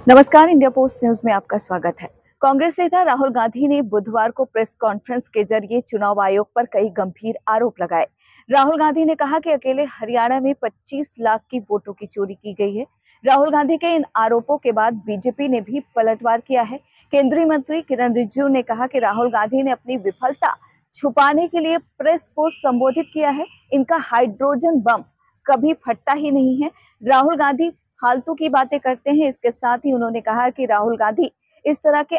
नमस्कार, India post news में आपका स्वागत है। कांग्रेस नेता राहुल गांधी ने बुधवार को प्रेस कॉन्फ्रेंस के जरिए चुनाव आयोग पर कई गंभीर आरोप लगाए। राहुल गांधी ने कहा कि अकेले हरियाणा में 25 लाख की वोटों की चोरी की गई है। राहुल गांधी के इन आरोपों के बाद बीजेपी ने भी पलटवार किया है। केंद्रीय मंत्री किरण रिजिजू ने कहा कि राहुल गांधी ने अपनी विफलता छुपाने के लिए प्रेस को संबोधित किया है। इनका हाइड्रोजन बम कभी फटता ही नहीं है। राहुल गांधी फालतू की बातें करते हैं। इसके साथ ही उन्होंने कहा कि राहुल गांधी इस तरह के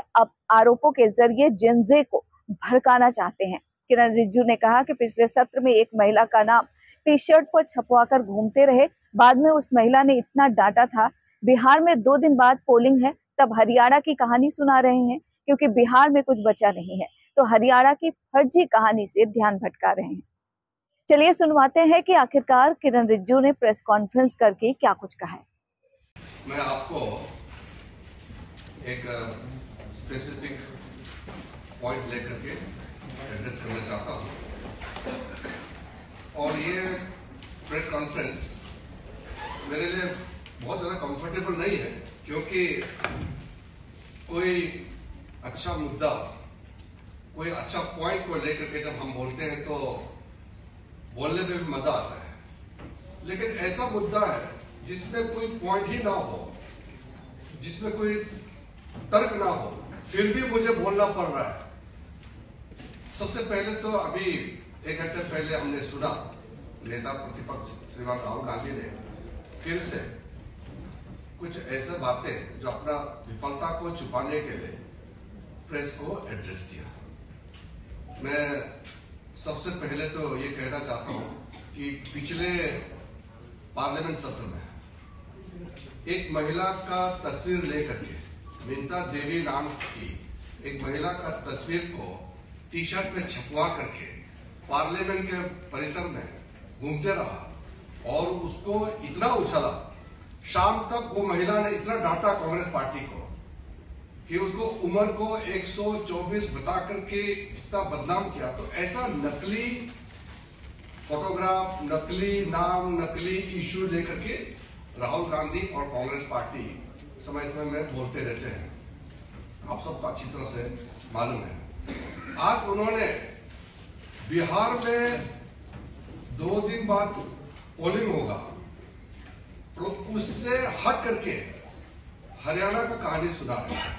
आरोपों के जरिए जेनजे को भड़काना चाहते हैं। किरण रिजिजू ने कहा कि पिछले सत्र में एक महिला का नाम टी शर्ट पर छपवाकर घूमते रहे, बाद में उस महिला ने इतना डांटा था। बिहार में 2 दिन बाद पोलिंग है, तब हरियाणा की कहानी सुना रहे हैं क्योंकि बिहार में कुछ बचा नहीं है, तो हरियाणा की फर्जी कहानी से ध्यान भटका रहे हैं। चलिए सुनवाते हैं कि आखिरकार किरण रिजिजू ने प्रेस कॉन्फ्रेंस करके क्या कुछ कहा है। मैं आपको एक स्पेसिफिक पॉइंट लेकर के एड्रेस करना चाहता हूं, और ये प्रेस कॉन्फ्रेंस मेरे लिए बहुत ज्यादा कंफर्टेबल नहीं है, क्योंकि कोई अच्छा मुद्दा, कोई अच्छा पॉइंट को लेकर के जब हम बोलते हैं तो बोलने में भी मजा आता है। लेकिन ऐसा मुद्दा है जिसमें कोई पॉइंट ही ना हो, जिसमें कोई तर्क ना हो, फिर भी मुझे बोलना पड़ रहा है। सबसे पहले तो अभी 1 घंटे पहले हमने सुना नेता प्रतिपक्ष श्रीमान राहुल गांधी ने फिर से कुछ ऐसे बातें जो अपना विफलता को छुपाने के लिए प्रेस को एड्रेस किया। मैं सबसे पहले तो ये कहना चाहता हूं कि पिछले पार्लियामेंट सत्र में एक महिला का तस्वीर लेकर के, मीता देवी नाम की एक महिला का तस्वीर को टी शर्ट पे छपवा करके पार्लियामेंट के परिसर में घूमते रहा और उसको इतना उछला, शाम तक वो महिला ने इतना डांटा कांग्रेस पार्टी को कि उसको उम्र को 124 बता करके इतना बदनाम किया। तो ऐसा नकली फोटोग्राफ, नकली नाम, नकली इश्यू लेकर के राहुल गांधी और कांग्रेस पार्टी समय समय में बोलते रहते हैं, आप सबको अच्छी तरह से मालूम है। आज उन्होंने बिहार में 2 दिन बाद पोलिंग होगा, तो उससे हट करके हरियाणा का कहानी सुना रहे हैं।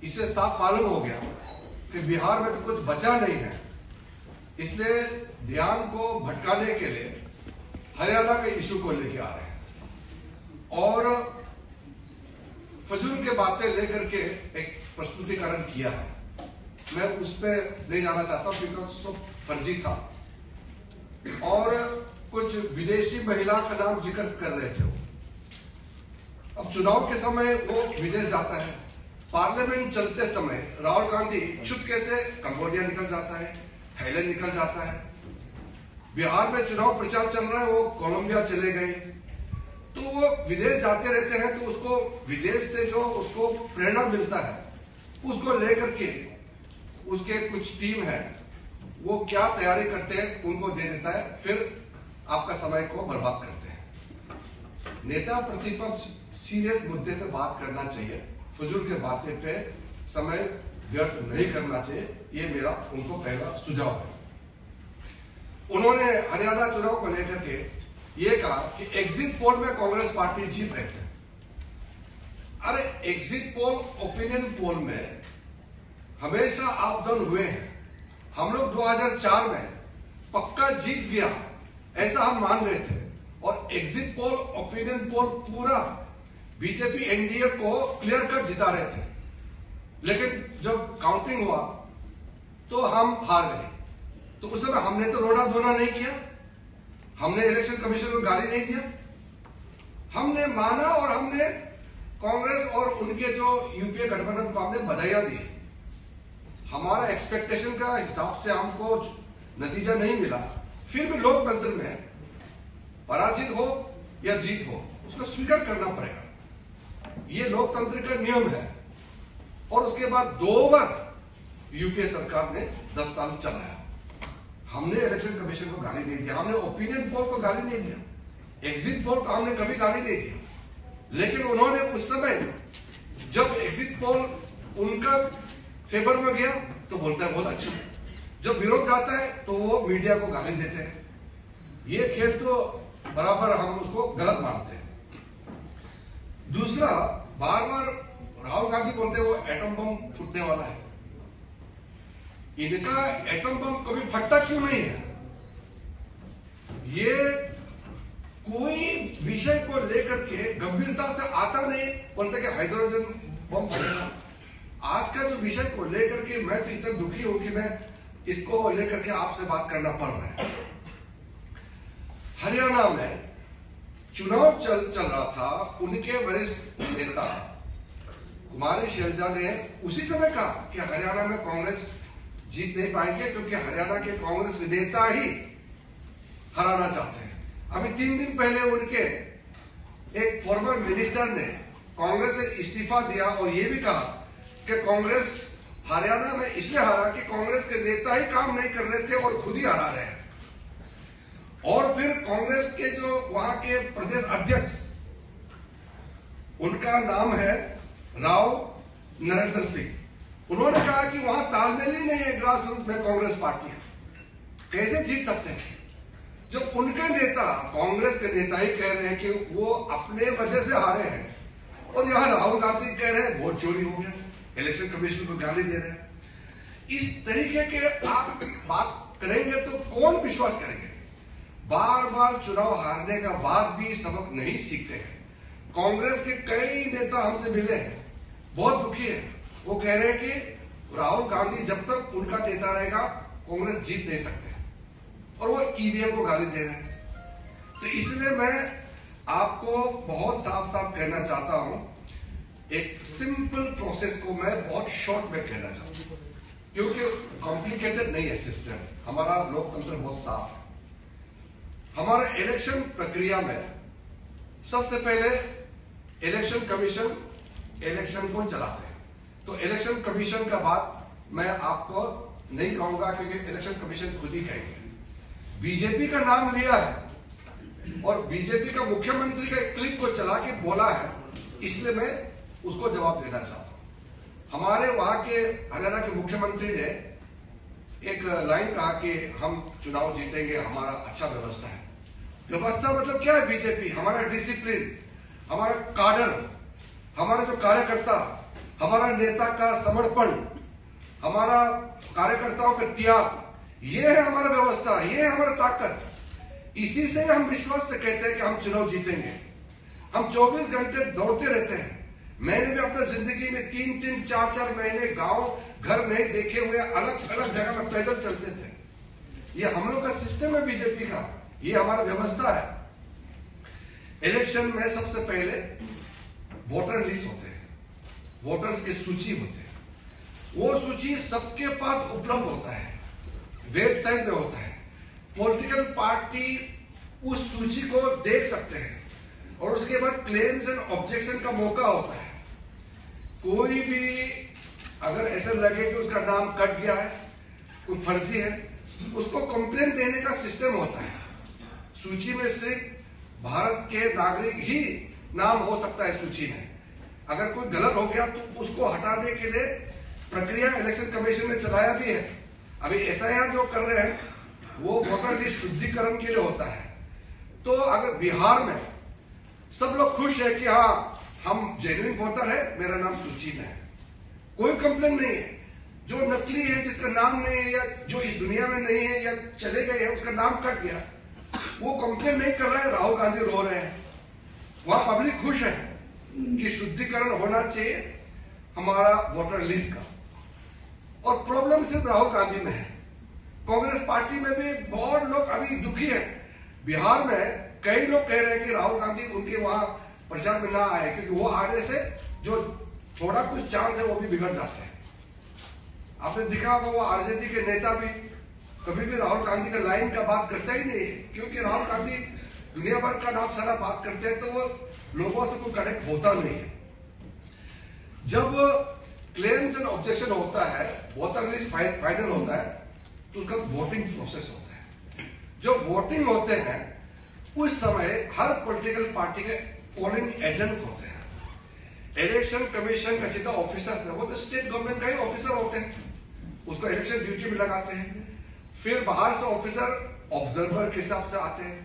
इससे साफ मालूम हो गया कि बिहार में तो कुछ बचा नहीं है, इसलिए ध्यान को भटकाने के लिए हरियाणा के इश्यू को लेके आ रहे हैं और फजूल के बातें लेकर के एक प्रस्तुतिकरण किया है। मैं उस पर नहीं जाना चाहता क्योंकि सब फर्जी था और कुछ विदेशी महिला का नाम जिक्र कर रहे थे। अब चुनाव के समय वो विदेश जाता है, पार्लियामेंट चलते समय राहुल गांधी चुपके से कंबोडिया निकल जाता है, थाईलैंड निकल जाता है। बिहार में चुनाव प्रचार चल रहा है, वो कोलंबिया चले गए। तो वो विदेश जाते रहते हैं, तो उसको विदेश से जो उसको प्रेरणा मिलता है उसको लेकर के उसके कुछ टीम है, वो क्या तैयारी करते हैं उनको दे देता है, फिर आपका समय को बर्बाद करते हैं। नेता प्रतिपक्ष सीरियस मुद्दे पे बात करना चाहिए, फजूल के बातें पे समय व्यर्थ नहीं करना चाहिए, ये मेरा उनको पहला सुझाव है। उन्होंने हरियाणा चुनाव को लेकर के ये कहा कि एग्जिट पोल में कांग्रेस पार्टी जीत रहे थे। अरे एग्जिट पोल, ओपिनियन पोल में हमेशा अप डाउन हुए हैं। हम लोग 2004 में पक्का जीत गया ऐसा हम मान रहे थे, और एग्जिट पोल, ओपिनियन पोल पूरा बीजेपी एनडीए को क्लियर कट जिता रहे थे। लेकिन जब काउंटिंग हुआ तो हम हार गए। तो उस समय हमने तो रोना धोना नहीं किया, हमने इलेक्शन कमीशन को गाली नहीं दिया, हमने माना और हमने कांग्रेस और उनके जो यूपीए गठबंधन को हमने बधाइयां दी। हमारा एक्सपेक्टेशन का हिसाब से हमको नतीजा नहीं मिला, फिर भी लोकतंत्र में पराजित हो या जीत हो उसको स्वीकार करना पड़ेगा, ये लोकतंत्र का नियम है। और उसके बाद 2 बार यूपीए सरकार ने 10 साल चलाया। हमने इलेक्शन कमीशन को गाली नहीं दिया, हमने ओपिनियन पोल को गाली नहीं दिया, एग्जिट पोल को हमने कभी गाली नहीं दिया। लेकिन उन्होंने उस समय जब एग्जिट पोल उनका फेवर में गया तो बोलता है बहुत अच्छा, जब विरोध जाता है तो वो मीडिया को गाली देते हैं। ये खेल तो बराबर हम उसको गलत मानते हैं। दूसरा, बार बार राहुल गांधी बोलते हैं वो एटम बम फूटने वाला है। इनका एटम बम कभी फटता क्यों नहीं है? ये कोई विषय को लेकर के गंभीरता से आता नहीं, बोलते कि हाइड्रोजन बम फटेगा। आज का जो विषय को लेकर के मैं तो इतना दुखी हूं कि मैं इसको लेकर के आपसे बात करना पड़ रहा है। हरियाणा में चुनाव चल रहा था, उनके वरिष्ठ नेता कुमारी शैलजा ने उसी समय कहा कि हरियाणा में कांग्रेस जीत नहीं पाएंगे क्योंकि हरियाणा के कांग्रेस नेता ही हराना चाहते हैं। अभी 3 दिन पहले उनके एक फॉर्मर मिनिस्टर ने कांग्रेस से इस्तीफा दिया और यह भी कहा कि कांग्रेस हरियाणा में इसलिए हारा कि कांग्रेस के नेता ही काम नहीं कर रहे थे और खुद ही हरा रहे हैं। और फिर कांग्रेस के जो वहां के प्रदेश अध्यक्ष, उनका नाम है राव नरेंद्र सिंह, उन्होंने कहा कि वहां तालमेल ही नहीं है ग्रास रूट में कांग्रेस पार्टी, कैसे जीत सकते हैं? जब उनके नेता, कांग्रेस के नेता ही कह रहे हैं कि वो अपने वजह से हारे हैं, और यहां राहुल गांधी कह रहे हैं वोट चोरी हो गया, इलेक्शन कमीशन को गाली दे रहे हैं। इस तरीके के आप बात करेंगे तो कौन विश्वास करेंगे? बार बार चुनाव हारने का बाद भी सबक नहीं सीखते हैं। कांग्रेस के कई नेता हमसे मिले हैं, बहुत दुखी है। वो कह रहे हैं कि राहुल गांधी जब तक उनका नेता रहेगा कांग्रेस जीत नहीं सकते, और वो ईवीएम को गाली दे रहे हैं। तो इसलिए मैं आपको बहुत साफ साफ कहना चाहता हूं, एक सिंपल प्रोसेस को मैं बहुत शॉर्ट में कहना चाहता हूं, क्योंकि कॉम्प्लिकेटेड नहीं है सिस्टम। हमारा लोकतंत्र बहुत साफ है। हमारे इलेक्शन प्रक्रिया में सबसे पहले इलेक्शन कमीशन इलेक्शन को चलाते हैं, तो इलेक्शन कमीशन का बात मैं आपको नहीं कहूंगा क्योंकि इलेक्शन कमीशन खुद ही कहेंगे। बीजेपी का नाम लिया है और बीजेपी का मुख्यमंत्री का क्लिप को चला के बोला है, इसलिए मैं उसको जवाब देना चाहता हूं। हमारे वहां के हरियाणा के मुख्यमंत्री ने एक लाइन कहा कि हम चुनाव जीतेंगे, हमारा अच्छा व्यवस्था है। व्यवस्था मतलब क्या है? बीजेपी, हमारा डिसिप्लिन, हमारा काडर, हमारा जो कार्यकर्ता, हमारा नेता का समर्पण, हमारा कार्यकर्ताओं का त्याग, ये है हमारा व्यवस्था, ये है हमारा ताकत। इसी से हम विश्वास से कहते हैं कि हम चुनाव जीतेंगे। हम 24 घंटे दौड़ते रहते हैं। मैंने भी अपनी जिंदगी में 3-3, 4-4 महीने गांव घर में देखे हुए अलग अलग जगह में पैदल चलते थे। ये हम लोग का सिस्टम है बीजेपी का, ये हमारा व्यवस्था है। इलेक्शन में सबसे पहले वोटर लिस्ट होते हैं, वोटर्स की सूची होते हैं। वो सूची सबके पास उपलब्ध होता है, वेबसाइट में होता है। पॉलिटिकल पार्टी उस सूची को देख सकते हैं और उसके बाद क्लेम्स एंड ऑब्जेक्शन का मौका होता है। कोई भी अगर ऐसा लगे कि उसका नाम कट गया है, कोई फर्जी है, उसको कंप्लेंट देने का सिस्टम होता है। सूची में सिर्फ भारत के नागरिक ही नाम हो सकता है सूची में। अगर कोई गलत हो गया तो उसको हटाने के लिए प्रक्रिया इलेक्शन कमीशन ने चलाया भी है। अभी एसआईआर जो कर रहे हैं वो वोटर लिस्ट शुद्धिकरण के लिए होता है। तो अगर बिहार में सब लोग खुश है कि हाँ हम जेन्युइन वोटर है, मेरा नाम सूची में है, कोई कंप्लेन नहीं है। जो नकली है, जिसका नाम नहीं है या जो इस दुनिया में नहीं है या चले गए हैं, उसका नाम कट गया, वो कंप्लेन नहीं कर रहा है, राहुल गांधी रो रहे हैं। वहां पब्लिक खुश है कि शुद्धिकरण होना चाहिए हमारा वोटर लिस्ट का। और प्रॉब्लम सिर्फ राहुल गांधी में है, कांग्रेस पार्टी में भी बहुत लोग अभी दुखी है। बिहार में कई लोग कह रहे हैं कि राहुल गांधी उनके वहां प्रचार में ना आए, क्योंकि वो आने से जो थोड़ा कुछ चांस है वो भी बिगड़ जाते हैं। आपने देखा होगा वो आरजेडी के नेता भी कभी भी राहुल गांधी का लाइन का बात करता ही नहीं है, क्योंकि राहुल गांधी दुनिया भर का नाम सारा बात करते हैं तो वो लोगों से कोई कनेक्ट होता नहीं है। जब क्लेम्स एंड ऑब्जेक्शन होता है, वोटर लिस्ट फाइनल होता है, तो उसका वोटिंग प्रोसेस होता है। जो वोटिंग होते हैं उस समय हर पॉलिटिकल पार्टी के पोलिंग एजेंट्स होते हैं। इलेक्शन कमीशन का जितना ऑफिसर्स है वो तो स्टेट गवर्नमेंट का ही ऑफिसर होते हैं, उसको इलेक्शन ड्यूटी में लगाते हैं। फिर बाहर से ऑफिसर ऑब्जर्वर के हिसाब से आते हैं।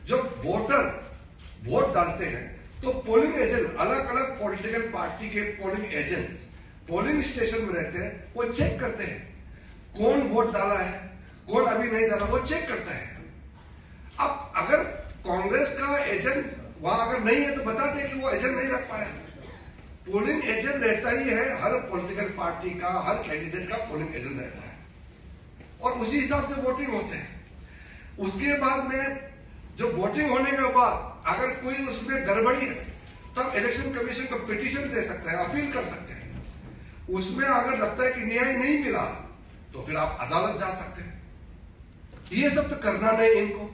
जब वोटर वोट डालते हैं तो पोलिंग एजेंट, अलग अलग पॉलिटिकल पार्टी के पोलिंग एजेंट्स पोलिंग स्टेशन में रहते हैं, वो चेक करते हैं कौन वोट डाला है, कौन अभी नहीं डाला, वो चेक करता है। अब अगर कांग्रेस का एजेंट वहां अगर नहीं है तो बताते हैं कि वो एजेंट नहीं रख पाया। पोलिंग एजेंट रहता ही है, हर पॉलिटिकल पार्टी का, हर कैंडिडेट का पोलिंग एजेंट रहता है और उसी हिसाब से वोटिंग होते हैं। उसके बाद में जो वोटिंग होने के बाद अगर कोई उसमें गड़बड़ी है तब इलेक्शन कमीशन को पिटीशन दे सकता है, अपील कर सकते हैं। उसमें अगर लगता है कि न्याय नहीं मिला तो फिर आप अदालत जा सकते हैं। ये सब तो करना नहीं इनको।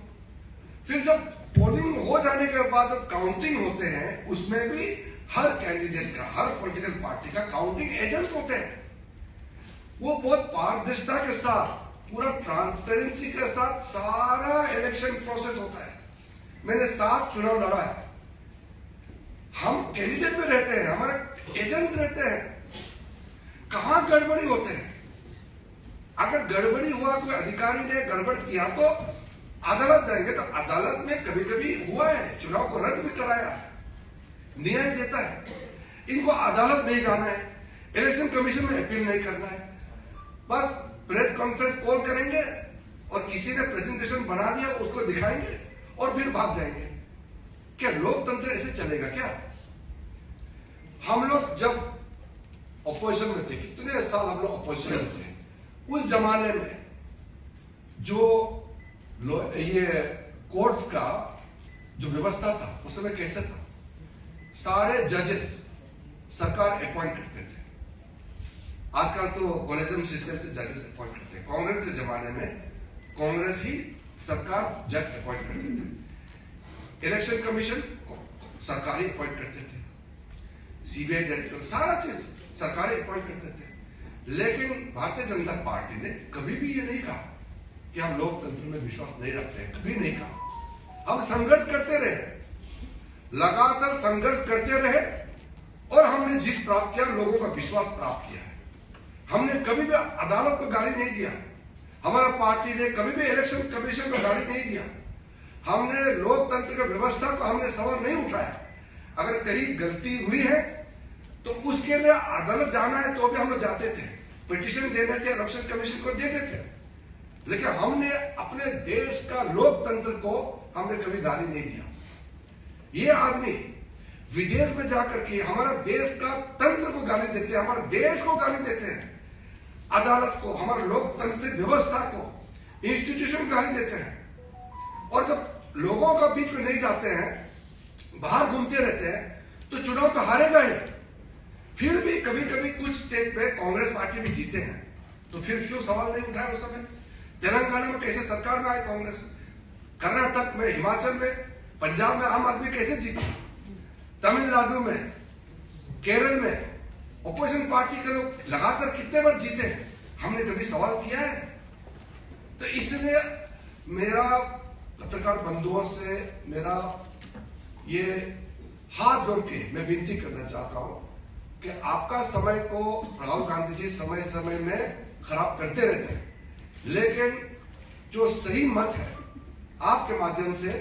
फिर जब पोलिंग हो जाने के बाद जब काउंटिंग होते हैं उसमें भी हर कैंडिडेट का, हर पॉलिटिकल पार्टी का काउंटिंग एजेंट्स होते हैं। वो बहुत पारदर्शिता के साथ, पूरा ट्रांसपेरेंसी के साथ सारा इलेक्शन प्रोसेस होता है। मैंने 7 चुनाव लड़ा है। हम कैंडिडेट में रहते हैं, हमारे एजेंट्स रहते हैं। कहां गड़बड़ी होते हैं? अगर गड़बड़ी हुआ, कोई अधिकारी ने गड़बड़ किया तो अदालत जाएंगे। तो अदालत में कभी कभी हुआ है, चुनाव को रद्द भी कराया है, न्याय देता है। इनको अदालत नहीं जाना है, इलेक्शन कमीशन में अपील नहीं करना है, बस प्रेस कॉन्फ्रेंस कॉल करेंगे और किसी ने प्रेजेंटेशन बना दिया उसको दिखाएंगे और फिर भाग जाएंगे। क्या लोकतंत्र ऐसे चलेगा क्या? हम लोग जब ऑपोजिशन में थे, कितने साल हम लोग ऑपोजिशन में थे, उस जमाने में जो ये कोर्ट्स का जो व्यवस्था था उस समय कैसे था? सारे जजेस सरकार अपॉइंट करते थे। आजकल तो कॉलेजियम सिस्टम से जजेस अपॉइंट करते हैं। कांग्रेस के जमाने में कांग्रेस ही सरकार जज अपॉइंट करते थे। इलेक्शन कमीशन सरकारी अपॉइंट करते थे, सीबीआई डायरेक्टर, सारा चीज सरकारी अपॉइंट करते थे। लेकिन भारतीय जनता पार्टी ने कभी भी ये नहीं कहा कि हम लोकतंत्र में विश्वास नहीं रखते हैं, कभी नहीं कहा। हम संघर्ष करते रहे, लगातार संघर्ष करते रहे और हमने जीत प्राप्त किया, लोगों का विश्वास प्राप्त किया है। हमने कभी भी अदालत को गाली नहीं दिया, हमारा पार्टी ने कभी भी इलेक्शन कमीशन को गाली नहीं दिया। हमने लोकतंत्र की व्यवस्था को हमने सवाल नहीं उठाया। अगर कहीं गलती हुई है तो उसके लिए अदालत जाना है तो भी हम लोग जाते थे, पिटीशन देने थे, इलेक्शन कमीशन को देते थे। लेकिन हमने अपने देश का लोकतंत्र को हमने कभी गाली नहीं दिया। ये आदमी विदेश में जाकर के हमारा देश का तंत्र को गाली देते हैं, हमारे देश को गाली देते हैं, अदालत को, हमारे लोकतांत्रिक व्यवस्था को, इंस्टीट्यूशन गाली देते हैं। और जब लोगों का बीच में नहीं जाते हैं, बाहर घूमते रहते हैं, तो चुनाव तो हारेगा ही। फिर भी कभी कभी कुछ स्टेट पे कांग्रेस पार्टी भी जीते हैं, तो फिर क्यों सवाल नहीं उठाया उस समय? तेलंगाना में कैसे सरकार में आए कांग्रेस, कर्नाटक में, हिमाचल में, पंजाब में आम आदमी कैसे जीते, तमिलनाडु में, केरल में ऑपोजिशन पार्टी के लोग लगातार कितने बार जीते हैं? हमने कभी सवाल किया है? तो इसलिए मेरा पत्रकार बंधुओं से मेरा ये हाथ जोड़ के मैं विनती करना चाहता हूं कि आपका समय को राहुल गांधी जी समय समय में खराब करते रहते हैं, लेकिन जो सही मत है आपके माध्यम से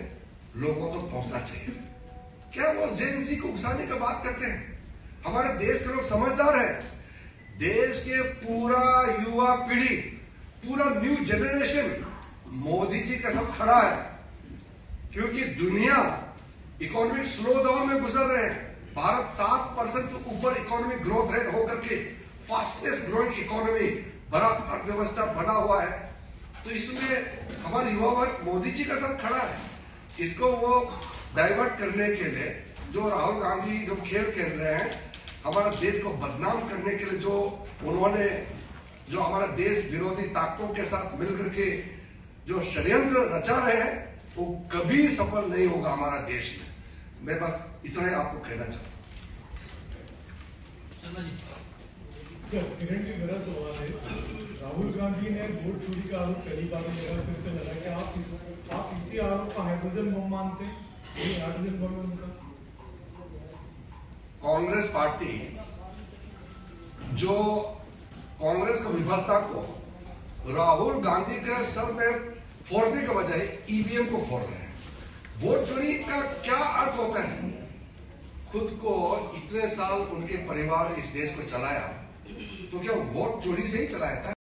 लोगों तक पहुंचना चाहिए। क्या वो जेएनजी को उकसाने की बात करते हैं? हमारे देश के लोग समझदार हैं। देश के पूरा युवा पीढ़ी, पूरा न्यू जनरेशन मोदी जी का सब खड़ा है, क्योंकि दुनिया इकोनॉमिक स्लो डाउन में गुजर रहे हैं। भारत 7% से ऊपर इकोनॉमिक ग्रोथ रेट होकर के फास्टेस्ट ग्रोइंग इकोनॉमी, बड़ा अर्थव्यवस्था बना हुआ है। तो इसमें हमारे युवा वर्ग मोदी जी का साथ खड़ा है। इसको वो डाइवर्ट करने के लिए जो राहुल गांधी जो खेल खेल रहे हैं, हमारा देश को बदनाम करने के लिए जो उन्होंने जो हमारा देश विरोधी ताकतों के साथ मिलकर के जो षड्यंत्र रचा रहे हैं, वो कभी सफल नहीं होगा हमारा देश में। मैं बस इतना ही आपको कहना चाहता हूँ। किरण जी, मेरा सवाल है, राहुल गांधी ने वोट चोरी का आरोप पहली बार फिर से लगा कि आप इसी आरोप का हाइड्रोजन बम मानते हैं? ये हाइड्रोजन बम है उनका। कांग्रेस पार्टी जो कांग्रेस की विफलता को राहुल गांधी के सर में फोड़ने के बजाय ईवीएम को फोड़ रहे हैं। वोट चोरी का क्या अर्थ होता है? खुद को इतने साल उनके परिवार इस देश को चलाया, तो क्या वोट चोरी से ही चलाया था?